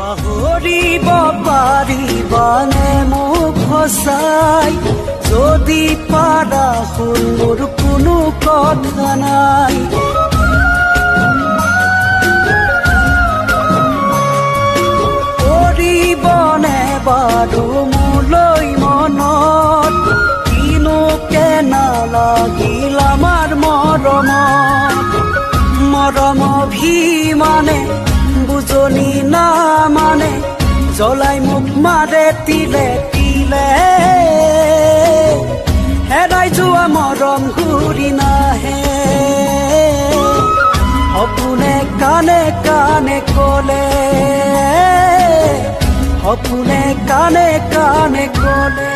পাহৰিব পাৰিবানে মোক সঁচাই যদি পাৰা শুন মোৰ কোনো কথা নাই কৰিবনে বাৰু মোলৈ মনত কিনো কেনা লাগিল আমাৰ মৰমত মৰম অভিমানে বুজনি না মানে জ্বলাই মোক মাৰে তিলে তিলে হেৰাই যোৱা মৰম ঘূৰি নাহে সপোনে কানে কানে ক'লে সপোনে কানে কানে ক'লে